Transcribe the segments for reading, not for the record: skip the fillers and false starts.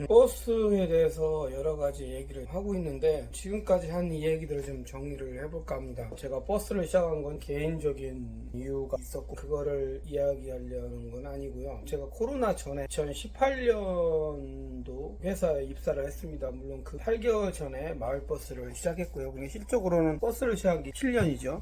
버스에 대해서 여러 가지 얘기를 하고 있는데 지금까지 한 이 얘기들을 좀 정리를 해볼까 합니다. 제가 버스를 시작한 건 개인적인 이유가 있었고 그거를 이야기하려는 건 아니고요. 제가 코로나 전에 2018년도 회사에 입사를 했습니다. 물론 그 8개월 전에 마을버스를 시작했고요. 근데 실적으로는 버스를 시작한 게 7년이죠.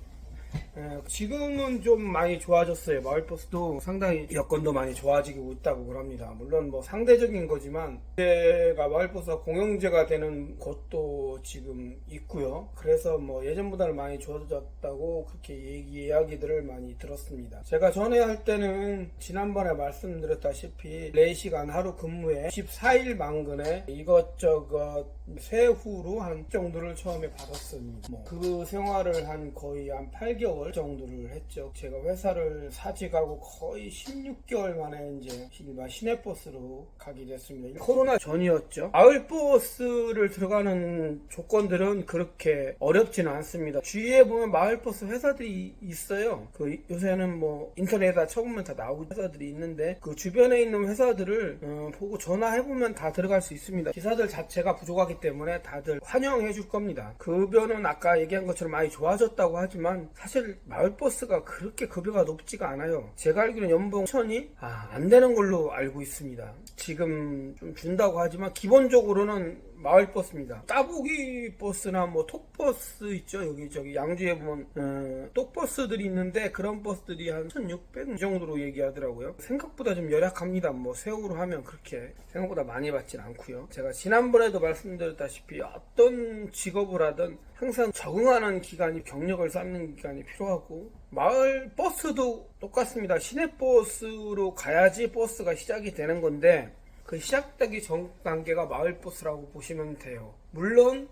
지금은 좀 많이 좋아졌어요. 마을버스도 상당히 여건도 많이 좋아지고 있다고 그럽니다. 물론 뭐 상대적인 거지만 제가 마을버스가 공영제가 되는 곳도 지금 있고요. 그래서 뭐 예전보다는 많이 좋아졌다고 그렇게 이야기들을 많이 들었습니다. 제가 전에 할 때는 지난번에 말씀드렸다시피 4시간 하루 근무에 14일 만근에 이것저것 세후로 한 정도를 처음에 받았습니다. 그 생활을 한 거의 한 8개월 정도를 했죠. 제가 회사를 사직하고 거의 16개월 만에 이제 일반 시내버스로 가게 됐습니다. 코로나 전이었죠. 마을버스를 들어가는 조건들은 그렇게 어렵지는 않습니다. 주위에 보면 마을버스 회사들이 있어요. 요새는 뭐 인터넷에다 쳐보면 다 나오는 회사들이 있는데 그 주변에 있는 회사들을 보고 전화해보면 다 들어갈 수 있습니다. 기사들 자체가 부족하기 때문에 다들 환영해 줄 겁니다. 급여는 아까 얘기한 것처럼 많이 좋아졌다고 하지만 사실 마을버스가 그렇게 급여가 높지가 않아요. 제가 알기로는 연봉 1,000이 안 되는 걸로 알고 있습니다. 지금 좀 준다고 하지만 기본적으로는 마을버스입니다. 따보기 버스나 뭐 톡버스 있죠. 여기 양주에 보면 똑버스들이 있는데 그런 버스들이 한 1,600 정도로 얘기하더라고요. 생각보다 좀 열악합니다. 뭐 세후로 하면 그렇게 생각보다 많이 받진 않고요. 제가 지난번에도 말씀드렸다시피 어떤 직업을 하든 항상 적응하는 기간이 경력을 쌓는 기간이 필요하고 마을버스도 똑같습니다. 시내버스로 가야지 버스가 시작이 되는 건데 그 시작되기 전 단계가 마을버스라고 보시면 돼요. 물론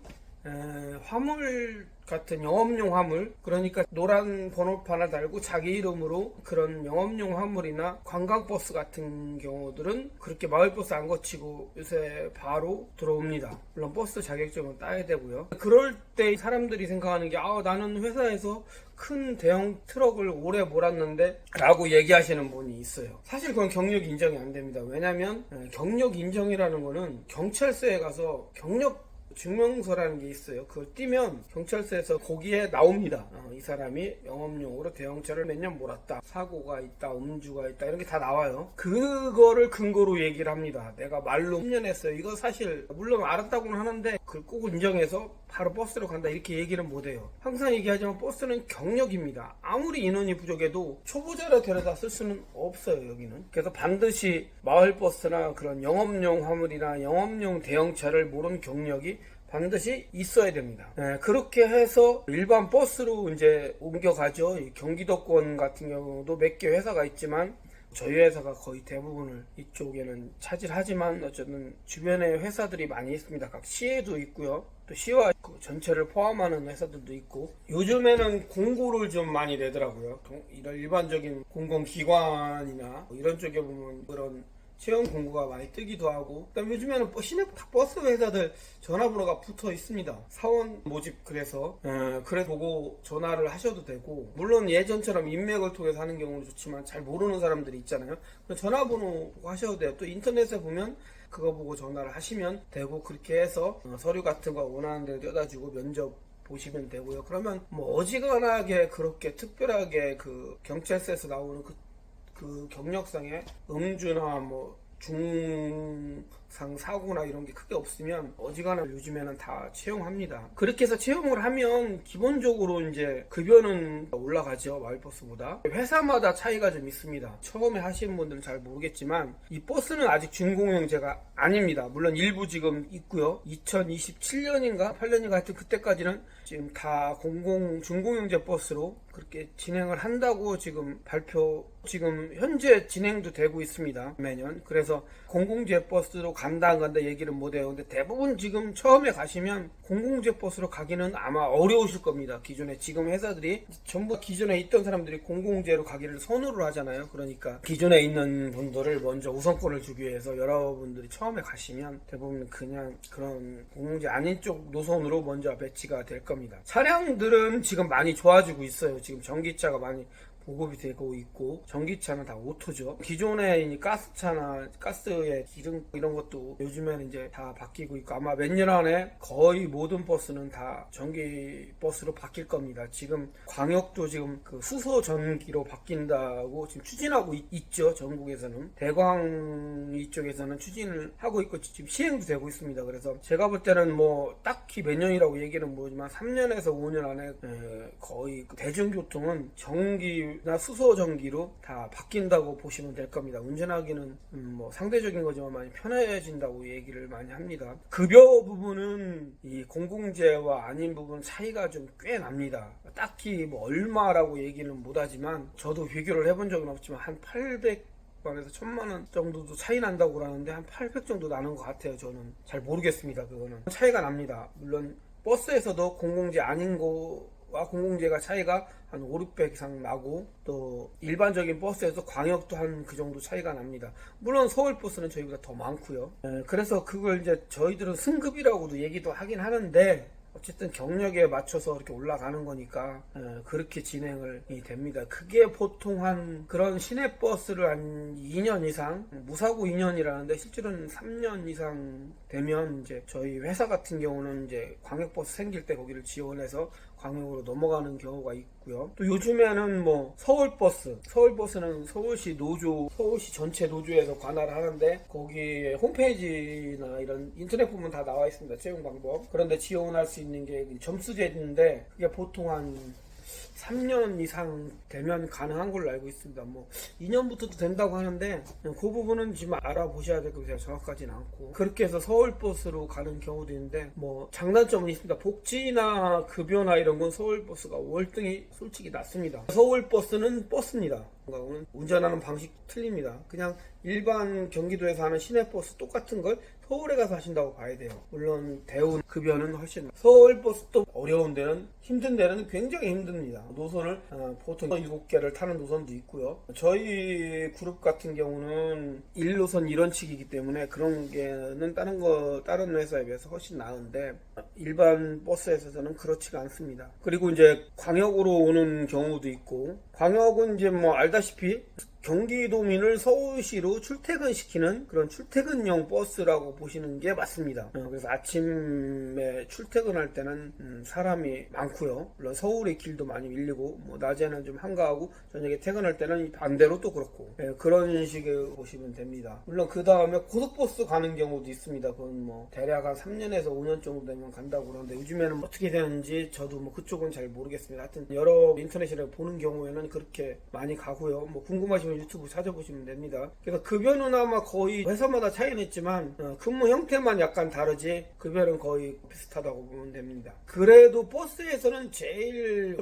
화물 같은 영업용 화물, 그러니까 노란 번호판을 달고 자기 이름으로 그런 영업용 화물이나 관광버스 같은 경우들은 그렇게 마을버스 안 거치고 요새 바로 들어옵니다. 물론 버스 자격증은 따야 되고요. 그럴 때 사람들이 생각하는 게 나는 회사에서 큰 대형 트럭을 오래 몰았는데 라고 얘기하시는 분이 있어요. 사실 그건 경력 인정이 안 됩니다. 왜냐면 경력 인정이라는 거는 경찰서에 가서 경력 증명서라는 게 있어요. 그걸 띄면 경찰서에서 거기에 나옵니다. 이 사람이 영업용으로 대형차를 몇 년 몰았다. 사고가 있다. 음주가 있다. 이런 게 다 나와요. 그거를 근거로 얘기를 합니다. 내가 말로 10년 했어요. 이거 사실 물론 알았다고는 하는데 그걸 꼭 인정해서 바로 버스로 간다 이렇게 얘기는 못해요. 항상 얘기하지만 버스는 경력입니다. 아무리 인원이 부족해도 초보자를 데려다 쓸 수는 없어요. 여기는. 그래서 반드시 마을버스나 그런 영업용 화물이나 영업용 대형차를 모르는 경력이 반드시 있어야 됩니다. 그렇게 해서 일반 버스로 이제 옮겨가죠. 경기도권 같은 경우도 몇 개 회사가 있지만 저희 회사가 거의 대부분을 이쪽에는 차지하지만 어쨌든 주변에 회사들이 많이 있습니다. 각 시에도 있고요. 또 시와 그 전체를 포함하는 회사들도 있고 요즘에는 공고를 좀 많이 내더라고요. 이런 일반적인 공공기관이나 이런 쪽에 보면 그런 채용 공고가 많이 뜨기도 하고 그다음에 요즘에는 버스 회사들 전화번호가 붙어 있습니다. 사원 모집 그래서 보고 전화를 하셔도 되고 물론 예전처럼 인맥을 통해서 하는 경우는 좋지만 잘 모르는 사람들이 있잖아요. 전화번호 보고 하셔도 돼요. 또 인터넷에 보면 그거 보고 전화를 하시면 되고 그렇게 해서 서류 같은 거 원하는 데를 떼어다주고 면접 보시면 되고요. 그러면 뭐 어지간하게 그렇게 특별하게 그 경찰서에서 나오는 그 경력상에 음주나 뭐 중상 사고나 이런 게 크게 없으면 어지간하면 요즘에는 다 채용합니다. 그렇게 해서 채용을 하면 기본적으로 이제 급여는 올라가죠. 마을버스보다. 회사마다 차이가 좀 있습니다. 처음에 하시는 분들은 잘 모르겠지만 이 버스는 아직 준공영제가 아닙니다. 물론 일부 지금 있고요. 2027년인가 8년인가 하여튼 그때까지는 지금 다 준공영제 버스로 그렇게 진행을 한다고 지금 지금 현재 진행도 되고 있습니다. 매년. 그래서 공공재 버스로 간다 안 간다 얘기를 못해요. 근데 대부분 지금 처음에 가시면 공공재 버스로 가기는 아마 어려우실 겁니다. 기존에 지금 회사들이 전부 기존에 있던 사람들이 공공재로 가기를 선호를 하잖아요. 그러니까 기존에 있는 분들을 먼저 우선권을 주기 위해서 여러분들이 처음에 가시면 대부분 그냥 그런 공공재 아닌 쪽 노선으로 먼저 배치가 될 겁니다. 차량들은 지금 많이 좋아지고 있어요. 지금 전기차가 많이 보급이 되고 있고, 전기차는 다 오토죠. 기존의 이 가스차나 가스의 기름 이런 것도 요즘에는 이제 다 바뀌고 있고, 아마 몇 년 안에 거의 모든 버스는 다 전기 버스로 바뀔 겁니다. 지금 광역도 지금 그 수소 전기로 바뀐다고 지금 추진하고 있죠. 전국에서는. 대광 이쪽에서는 추진을 하고 있고 지금 시행도 되고 있습니다. 그래서 제가 볼 때는 뭐 딱히 몇 년이라고 얘기는 모르지만 3년에서 5년 안에 거의 대중교통은 전기나 수소 전기로 다 바뀐다고 보시면 될 겁니다. 운전하기는 뭐 상대적인 거지만 많이 편해진다고 얘기를 많이 합니다. 급여 부분은 이 공공재와 아닌 부분 차이가 좀 꽤 납니다. 딱히 뭐 얼마라고 얘기는 못하지만 저도 비교를 해본 적은 없지만 한 800만에서 1000만원 정도도 차이 난다고 그러는데 한 800 정도 나는 것 같아요. 저는 잘 모르겠습니다. 그거는 차이가 납니다. 물론 버스에서도 공공재 아닌 거와 공공재가 차이가 한 5, 600 이상 나고, 또 일반적인 버스에서 광역도 한 그 정도 차이가 납니다. 물론 서울버스는 저희보다 더 많고요. 그래서 그걸 이제 저희들은 승급이라고도 얘기도 하긴 하는데, 어쨌든 경력에 맞춰서 이렇게 올라가는 거니까 그렇게 진행을 됩니다. 그게 보통 한 그런 시내버스를 한 2년 이상, 무사고 2년이라는데 실제로는 3년 이상 되면 이제 저희 회사 같은 경우는 이제 광역버스 생길 때 거기를 지원해서 광역으로 넘어가는 경우가 있고요. 또 요즘에는 뭐 서울버스는 서울시 전체 노조에서 관할을 하는데, 거기에 홈페이지나 이런 인터넷 보면 다 나와 있습니다. 채용 방법. 그런데 지원할 수 있는 게 점수제인데, 그게 보통 한 3년 이상 되면 가능한 걸로 알고 있습니다. 뭐 2년부터도 된다고 하는데 그 부분은 지금 알아보셔야 될 겁니다. 정확하진 않고, 그렇게 해서 서울버스로 가는 경우도 있는데, 뭐 장단점은 있습니다. 복지나 급여나 이런 건 서울버스가 월등히 솔직히 낮습니다. 서울버스는 버스입니다. 운전하는 방식 틀립니다. 그냥 일반 경기도에서 하는 시내버스 똑같은 걸 서울에 가서 하신다고 봐야 돼요. 물론 대우 급여는 훨씬, 서울버스도 어려운 데는, 힘든 데는 굉장히 힘듭니다. 노선을 보통 7개를 타는 노선도 있고요. 저희 그룹 같은 경우는 1노선 1원칙이기 때문에 그런 게는 다른 회사에 비해서 훨씬 나은데, 일반 버스에서는 그렇지가 않습니다. 그리고 이제 광역으로 오는 경우도 있고, 광역은 이제 뭐 알다시피 경기도민을 서울시로 출퇴근시키는 그런 출퇴근용 버스라고 보시는 게 맞습니다. 그래서 아침에 출퇴근할 때는 사람이 많고요. 물론 서울의 길도 많이 밀리고, 뭐 낮에는 좀 한가하고 저녁에 퇴근할 때는 반대로 또 그렇고, 그런 식으로 보시면 됩니다. 물론 그 다음에 고속버스 가는 경우도 있습니다. 그건 뭐 대략 한 3년에서 5년 정도 되면 간다고 그러는데, 요즘에는 어떻게 되는지 저도 뭐 그쪽은 잘 모르겠습니다. 하여튼 여러 인터넷이나 보는 경우에는 그렇게 많이 가고요. 뭐 궁금하시면 유튜브 찾아보시면 됩니다. 그래서 급여는 아마 거의 회사마다 차이는 있지만 근무 형태만 약간 다르지 급여는 거의 비슷하다고 보면 됩니다. 그래도 버스에서는 제일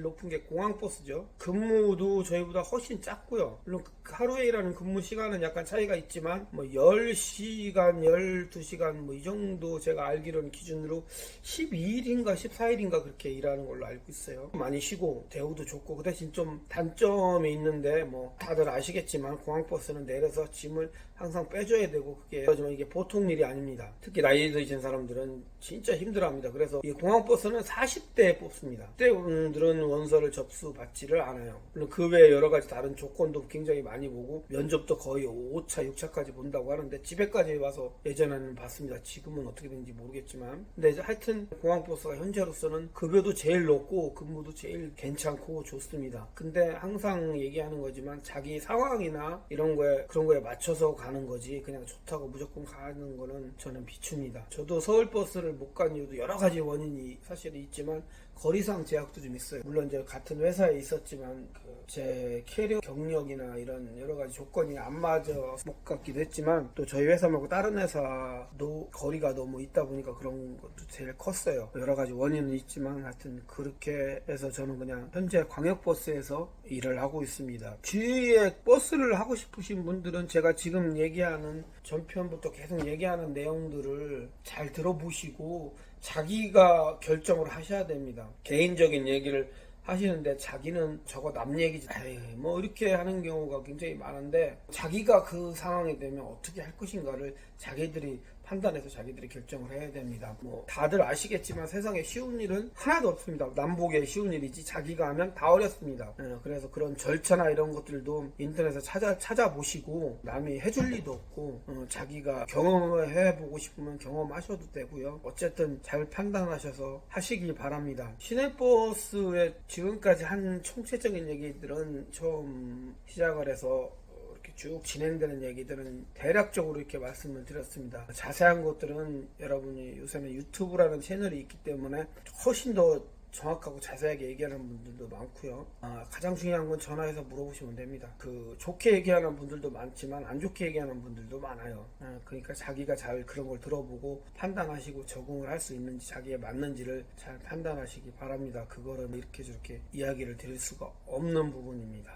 높은 게 공항버스죠. 근무도 저희보다 훨씬 작고요. 물론 하루에 일하는 근무 시간은 약간 차이가 있지만 뭐 10시간, 12시간 뭐 이 정도 제가 알기로는 기준으로 12일인가 14일인가 그렇게 일하는 걸로 알고 있어요. 많이 쉬고 대우도 좋고, 그 대신 좀 단점이 있는데, 뭐 다들 아시겠지만 공항버스는 내려서 짐을 항상 빼줘야 되고, 하지만 이게 보통 일이 아닙니다. 특히 나이 드신 사람들은 진짜 힘들어합니다. 그래서 이 공항버스는 40대에 뽑습니다. 그때 분들은 원서를 접수받지를 않아요. 물론 그 외에 여러 가지 다른 조건도 굉장히 많이 보고, 면접도 거의 5차, 6차까지 본다고 하는데 집에까지 와서 예전에는 봤습니다. 지금은 어떻게 되는지 모르겠지만, 근데 하여튼 공항버스가 현재로서는 급여도 제일 높고 근무도 제일 괜찮고 좋습니다. 근데 항상 얘기하는 거지만 자기 상황이나 그런 거에 맞춰서 가는 거지, 그냥 좋다고 무조건 가는 거는 저는 비춥니다. 저도 서울버스를 못 간 이유도 여러 가지 원인이 사실 있지만 거리상 제약도 좀 있어요. 물론 이제 같은 회사에 있었지만 제 캐리어 경력이나 이런 여러 가지 조건이 안 맞아서 못 갔기도 했지만, 또 저희 회사 말고 다른 회사도 거리가 너무 있다 보니까 그런 것도 제일 컸어요. 여러 가지 원인은 있지만 하여튼 그렇게 해서 저는 그냥 현재 광역버스에서 일을 하고 있습니다. 주위에 버스를 하고 싶으신 분들은 제가 지금 얘기하는 전편부터 계속 얘기하는 내용들을 잘 들어보시고 자기가 결정을 하셔야 됩니다. 개인적인 얘기를 하시는데 자기는 저거 남 얘기지, 뭐 이렇게 하는 경우가 굉장히 많은데, 자기가 그 상황이 되면 어떻게 할 것인가를 자기들이 판단해서 자기들이 결정을 해야 됩니다. 뭐 다들 아시겠지만 세상에 쉬운 일은 하나도 없습니다. 남북에 쉬운 일이지 자기가 하면 다 어렵습니다. 그래서 그런 절차나 이런 것들도 인터넷에서 찾아보시고 남이 해줄 리도 없고 자기가 경험을 해보고 싶으면 경험하셔도 되고요. 어쨌든 잘 판단하셔서 하시길 바랍니다. 시내버스의 지금까지 한 총체적인 얘기들은 처음 시작을 해서 쭉 진행되는 얘기들은 대략적으로 이렇게 말씀을 드렸습니다. 자세한 것들은 여러분이 요새는 유튜브라는 채널이 있기 때문에 훨씬 더 정확하고 자세하게 얘기하는 분들도 많고요. 가장 중요한 건 전화해서 물어보시면 됩니다. 좋게 얘기하는 분들도 많지만 안 좋게 얘기하는 분들도 많아요. 그러니까 자기가 잘 그런 걸 들어보고 판단하시고 적응을 할 수 있는지 자기에 맞는지를 잘 판단하시기 바랍니다. 그거를 이렇게 저렇게 이야기를 드릴 수가 없는 부분입니다.